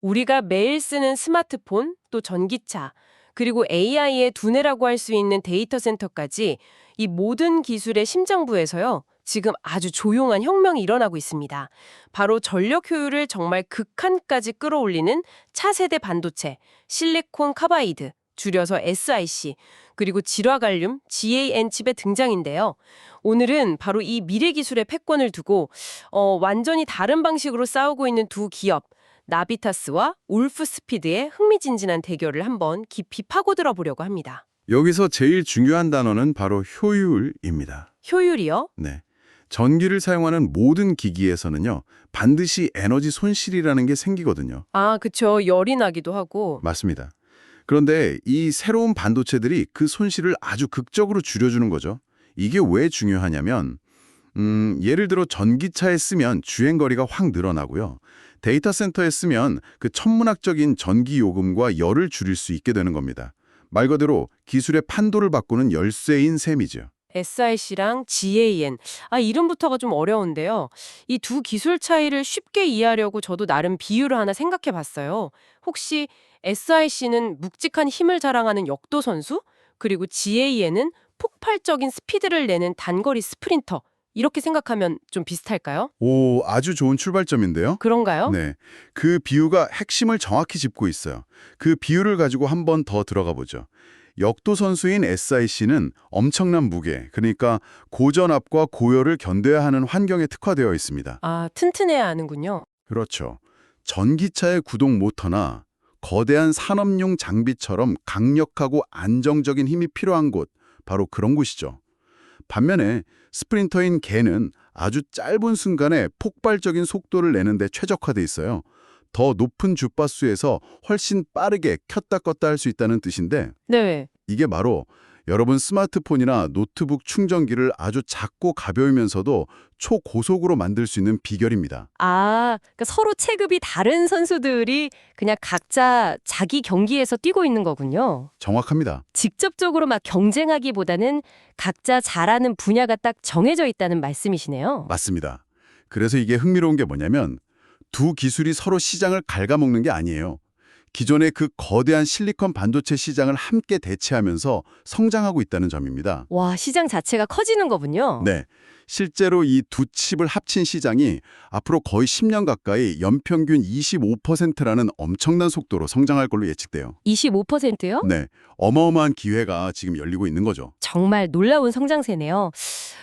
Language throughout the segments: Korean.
우리가 매일 쓰는 스마트폰, 또 전기차, 그리고 AI의 두뇌라고 할 수 있는 데이터 센터까지 이 모든 기술의 심장부에서요. 지금 아주 조용한 혁명이 일어나고 있습니다. 바로 전력 효율을 정말 극한까지 끌어올리는 차세대 반도체, 실리콘 카바이드, 줄여서 SiC, 그리고 질화갈륨, GaN 칩의 등장인데요. 오늘은 바로 이 미래 기술의 패권을 두고 완전히 다른 방식으로 싸우고 있는 두 기업, 나비타스와 울프스피드의 흥미진진한 대결을 한번 깊이 파고들어 보려고 합니다. 여기서 제일 중요한 단어는 바로 효율입니다. 효율이요? 네. 전기를 사용하는 모든 기기에서는요, 반드시 에너지 손실이라는 게 생기거든요. 아, 그쵸. 열이 나기도 하고. 맞습니다. 그런데 이 새로운 반도체들이 그 손실을 아주 극적으로 줄여주는 거죠. 이게 왜 중요하냐면, 예를 들어 전기차에 쓰면 주행거리가 확 늘어나고요. 데이터 센터에 쓰면 그 천문학적인 전기 요금과 열을 줄일 수 있게 되는 겁니다. 말 그대로 기술의 판도를 바꾸는 열쇠인 셈이죠. SiC랑 GaN. 아, 이름부터가 좀 어려운데요. 이 두 기술 차이를 쉽게 이해하려고 저도 나름 비유를 하나 생각해 봤어요. 혹시 SiC는 묵직한 힘을 자랑하는 역도 선수? 그리고 GaN은 폭발적인 스피드를 내는 단거리 스프린터. 이렇게 생각하면 좀 비슷할까요? 오, 아주 좋은 출발점인데요. 그런가요? 네, 그 비유가 핵심을 정확히 짚고 있어요. 그 비유를 가지고 한 번 더 들어가 보죠. 역도 선수인 SiC는 엄청난 무게, 그러니까 고전압과 고열을 견뎌야 하는 환경에 특화되어 있습니다. 아, 튼튼해야 하는군요. 그렇죠. 전기차의 구동 모터나 거대한 산업용 장비처럼 강력하고 안정적인 힘이 필요한 곳, 바로 그런 곳이죠. 반면에 스프린터인 개는 아주 짧은 순간에 폭발적인 속도를 내는 데 최적화돼 있어요. 더 높은 주파수에서 훨씬 빠르게 켰다 껐다 할 수 있다는 뜻인데 네. 이게 바로 여러분 스마트폰이나 노트북 충전기를 아주 작고 가벼우면서도 초고속으로 만들 수 있는 비결입니다. 아, 그러니까 서로 체급이 다른 선수들이 그냥 각자 자기 경기에서 뛰고 있는 거군요. 정확합니다. 직접적으로 막 경쟁하기보다는 각자 잘하는 분야가 딱 정해져 있다는 말씀이시네요. 맞습니다. 그래서 이게 흥미로운 게 뭐냐면 두 기술이 서로 시장을 갉아먹는 게 아니에요. 기존의 그 거대한 실리콘 반도체 시장을 함께 대체하면서 성장하고 있다는 점입니다. 와, 시장 자체가 커지는 거군요. 네, 실제로 이 두 칩을 합친 시장이 앞으로 거의 10년 가까이 연평균 25%라는 엄청난 속도로 성장할 걸로 예측돼요. 25%요? 네, 어마어마한 기회가 지금 열리고 있는 거죠. 정말 놀라운 성장세네요.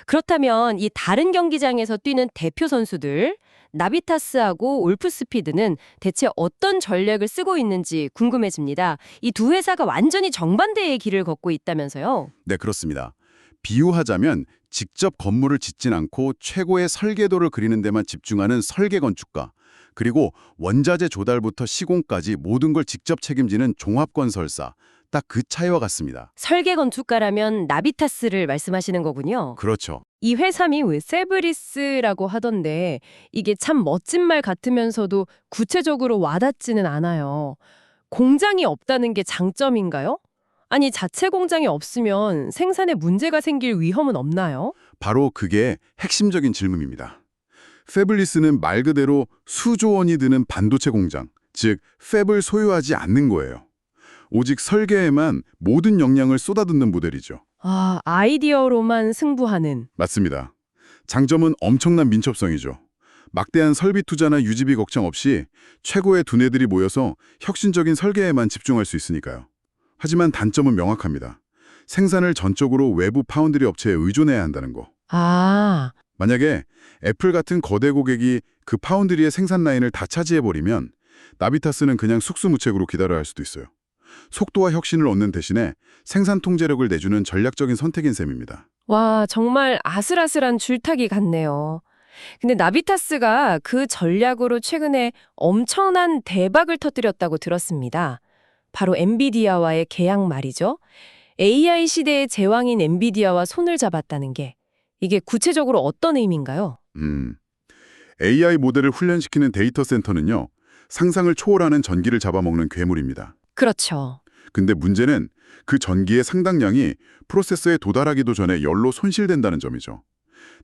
그렇다면 이 다른 경기장에서 뛰는 대표 선수들, 나비타스하고 울프스피드는 대체 어떤 전략을 쓰고 있는지 궁금해집니다. 이 두 회사가 완전히 정반대의 길을 걷고 있다면서요? 네, 그렇습니다. 비유하자면 직접 건물을 짓진 않고 최고의 설계도를 그리는 데만 집중하는 설계 건축가, 그리고 원자재 조달부터 시공까지 모든 걸 직접 책임지는 종합건설사, 딱 그 차이와 같습니다. 설계 건축가라면 나비타스를 말씀하시는 거군요. 그렇죠. 이 회사이 왜 세브리스라고 하던데 이게 참 멋진 말 같으면서도 구체적으로 와닿지는 않아요. 공장이 없다는 게 장점인가요? 아니, 자체 공장이 없으면 생산에 문제가 생길 위험은 없나요? 바로 그게 핵심적인 질문입니다. 패블리스는 말 그대로 수조 원이 드는 반도체 공장, 즉 팹을 소유하지 않는 거예요. 오직 설계에만 모든 역량을 쏟아붓는 모델이죠. 아, 아이디어로만 승부하는. 맞습니다. 장점은 엄청난 민첩성이죠. 막대한 설비 투자나 유지비 걱정 없이 최고의 두뇌들이 모여서 혁신적인 설계에만 집중할 수 있으니까요. 하지만 단점은 명확합니다. 생산을 전적으로 외부 파운드리 업체에 의존해야 한다는 거. 아, 만약에 애플 같은 거대 고객이 그 파운드리의 생산 라인을 다 차지해버리면 나비타스는 그냥 속수무책으로 기다려야 할 수도 있어요. 속도와 혁신을 얻는 대신에 생산 통제력을 내주는 전략적인 선택인 셈입니다. 와, 정말 아슬아슬한 줄타기 같네요. 근데 나비타스가 그 전략으로 최근에 엄청난 대박을 터뜨렸다고 들었습니다. 바로 엔비디아와의 계약 말이죠. AI 시대의 제왕인 엔비디아와 손을 잡았다는 게 이게 구체적으로 어떤 의미인가요? AI 모델을 훈련시키는 데이터 센터는요, 상상을 초월하는 전기를 잡아먹는 괴물입니다. 그렇죠. 근데 문제는 그 전기의 상당량이 프로세서에 도달하기도 전에 열로 손실된다는 점이죠.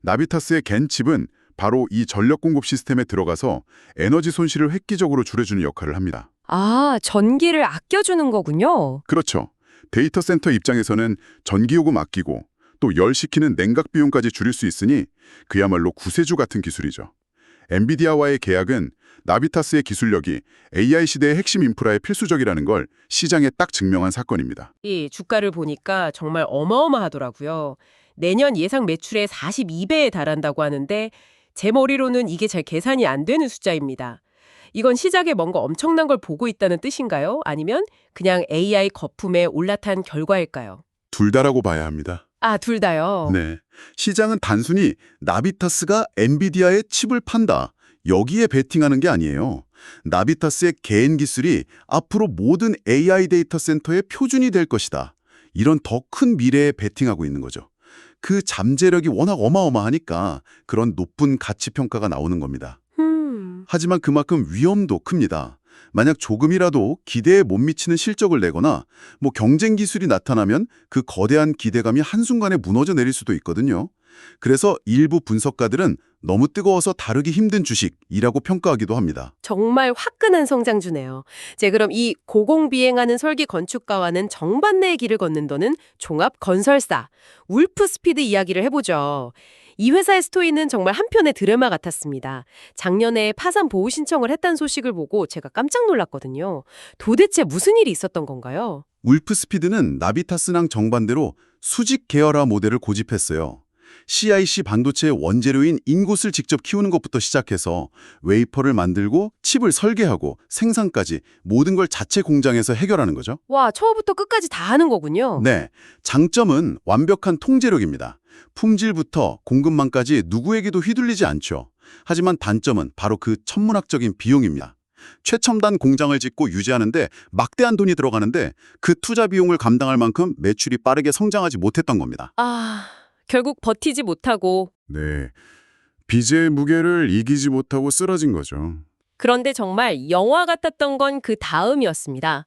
나비타스의 겐칩은 바로 이 전력 공급 시스템에 들어가서 에너지 손실을 획기적으로 줄여주는 역할을 합니다. 아, 전기를 아껴주는 거군요. 그렇죠. 데이터 센터 입장에서는 전기요금 아끼고 또 열시키는 냉각 비용까지 줄일 수 있으니 그야말로 구세주 같은 기술이죠. 엔비디아와의 계약은 나비타스의 기술력이 AI 시대의 핵심 인프라에 필수적이라는 걸 시장에 딱 증명한 사건입니다. 이 주가를 보니까 정말 어마어마하더라고요. 내년 예상 매출의 42배에 달한다고 하는데 제 머리로는 이게 잘 계산이 안 되는 숫자입니다. 이건 시작에 뭔가 엄청난 걸 보고 있다는 뜻인가요? 아니면 그냥 AI 거품에 올라탄 결과일까요? 둘 다라고 봐야 합니다. 아, 둘 다요? 네. 시장은 단순히 나비타스가 엔비디아의 칩을 판다. 여기에 베팅하는 게 아니에요. 나비타스의 개인 기술이 앞으로 모든 AI 데이터 센터의 표준이 될 것이다. 이런 더 큰 미래에 베팅하고 있는 거죠. 그 잠재력이 워낙 어마어마하니까 그런 높은 가치 평가가 나오는 겁니다. 하지만 그만큼 위험도 큽니다. 만약 조금이라도 기대에 못 미치는 실적을 내거나 경쟁 기술이 나타나면 그 거대한 기대감이 한순간에 무너져 내릴 수도 있거든요. 그래서 일부 분석가들은 너무 뜨거워서 다루기 힘든 주식이라고 평가하기도 합니다. 정말 화끈한 성장주네요. 그럼 이 고공비행하는 설계 건축가와는 정반대의 길을 걷는다는 종합 건설사 울프스피드 이야기를 해보죠. 이 회사의 스토리는 정말 한편의 드라마 같았습니다. 작년에 파산 보호 신청을 했다는 소식을 보고 제가 깜짝 놀랐거든요. 도대체 무슨 일이 있었던 건가요? 울프스피드는 나비타스랑 정반대로 수직 계열화 모델을 고집했어요. CIC 반도체의 원재료인 인곳을 직접 키우는 것부터 시작해서 웨이퍼를 만들고 칩을 설계하고 생산까지 모든 걸 자체 공장에서 해결하는 거죠. 와, 처음부터 끝까지 다 하는 거군요. 네, 장점은 완벽한 통제력입니다. 품질부터 공급망까지 누구에게도 휘둘리지 않죠. 하지만 단점은 바로 그 천문학적인 비용입니다. 최첨단 공장을 짓고 유지하는데 막대한 돈이 들어가는데 그 투자 비용을 감당할 만큼 매출이 빠르게 성장하지 못했던 겁니다. 아, 결국 버티지 못하고. 네, 빚의 무게를 이기지 못하고 쓰러진 거죠. 그런데 정말 영화 같았던 건 그 다음이었습니다.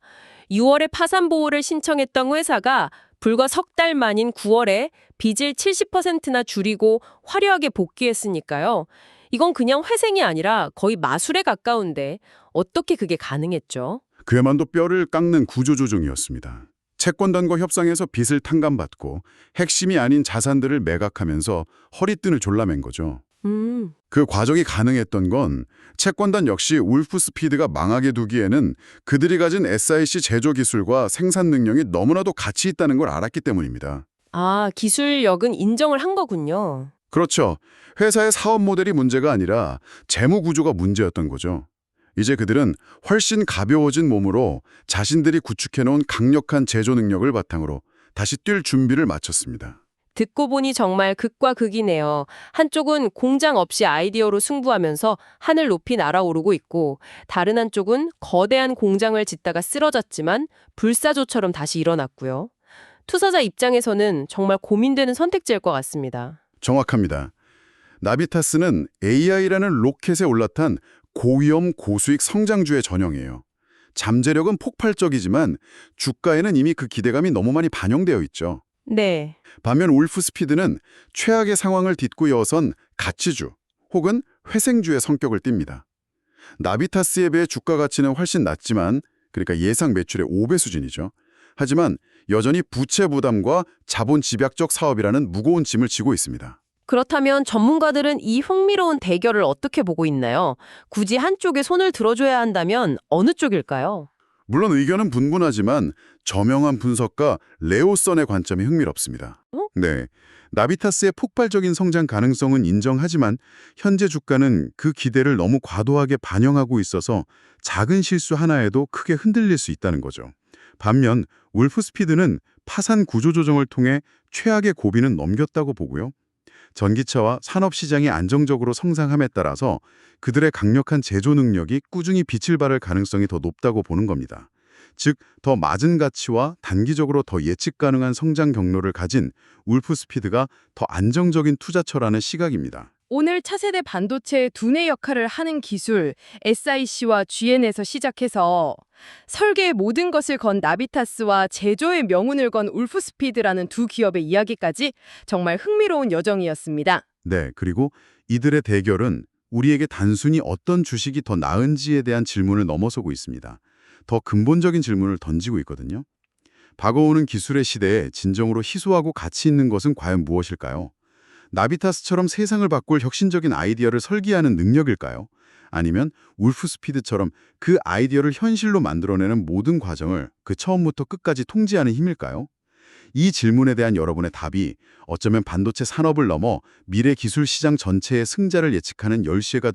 6월에 파산 보호를 신청했던 회사가 불과 석 달 만인 9월에 빚을 70%나 줄이고 화려하게 복귀했으니까요. 이건 그냥 회생이 아니라 거의 마술에 가까운데 어떻게 그게 가능했죠? 그야말로 뼈를 깎는 구조조정이었습니다. 채권단과 협상해서 빚을 탕감받고 핵심이 아닌 자산들을 매각하면서 허리끈을 졸라맨 거죠. 그 과정이 가능했던 건 채권단 역시 울프스피드가 망하게 두기에는 그들이 가진 SiC 제조 기술과 생산 능력이 너무나도 가치 있다는 걸 알았기 때문입니다. 아, 기술력은 인정을 한 거군요. 그렇죠. 회사의 사업 모델이 문제가 아니라 재무 구조가 문제였던 거죠. 이제 그들은 훨씬 가벼워진 몸으로 자신들이 구축해놓은 강력한 제조 능력을 바탕으로 다시 뛸 준비를 마쳤습니다. 듣고 보니 정말 극과 극이네요. 한쪽은 공장 없이 아이디어로 승부하면서 하늘 높이 날아오르고 있고 다른 한쪽은 거대한 공장을 짓다가 쓰러졌지만 불사조처럼 다시 일어났고요. 투자자 입장에서는 정말 고민되는 선택지일 것 같습니다. 정확합니다. 나비타스는 AI라는 로켓에 올라탄 고위험 고수익 성장주의 전형이에요. 잠재력은 폭발적이지만 주가에는 이미 그 기대감이 너무 많이 반영되어 있죠. 네. 반면 울프스피드는 최악의 상황을 딛고 이어선 가치주 혹은 회생주의 성격을 띱니다. 나비타스에 비해 주가 가치는 훨씬 낮지만 그러니까 예상 매출의 5배 수준이죠. 하지만 여전히 부채 부담과 자본 집약적 사업이라는 무거운 짐을 지고 있습니다. 그렇다면 전문가들은 이 흥미로운 대결을 어떻게 보고 있나요? 굳이 한쪽에 손을 들어줘야 한다면 어느 쪽일까요? 물론 의견은 분분하지만 저명한 분석가 레오선의 관점이 흥미롭습니다. 네, 나비타스의 폭발적인 성장 가능성은 인정하지만 현재 주가는 그 기대를 너무 과도하게 반영하고 있어서 작은 실수 하나에도 크게 흔들릴 수 있다는 거죠. 반면 울프스피드는 파산 구조조정을 통해 최악의 고비는 넘겼다고 보고요. 전기차와 산업시장이 안정적으로 성장함에 따라서 그들의 강력한 제조 능력이 꾸준히 빛을 발할 가능성이 더 높다고 보는 겁니다. 즉, 더 낮은 가치와 단기적으로 더 예측 가능한 성장 경로를 가진 울프스피드가 더 안정적인 투자처라는 시각입니다. 오늘 차세대 반도체의 두뇌 역할을 하는 기술 SiC와 GN에서 시작해서 설계의 모든 것을 건 나비타스와 제조의 명운을 건 울프스피드라는 두 기업의 이야기까지 정말 흥미로운 여정이었습니다. 네, 그리고 이들의 대결은 우리에게 단순히 어떤 주식이 더 나은지에 대한 질문을 넘어서고 있습니다. 더 근본적인 질문을 던지고 있거든요. 다가오는 기술의 시대에 진정으로 희소하고 가치 있는 것은 과연 무엇일까요? 나비타스처럼 세상을 바꿀 혁신적인 아이디어를 설계하는 능력일까요? 아니면 울프스피드처럼 그 아이디어를 현실로 만들어내는 모든 과정을 그 처음부터 끝까지 통제하는 힘일까요? 이 질문에 대한 여러분의 답이 어쩌면 반도체 산업을 넘어 미래 기술 시장 전체의 승자를 예측하는 열쇠가 될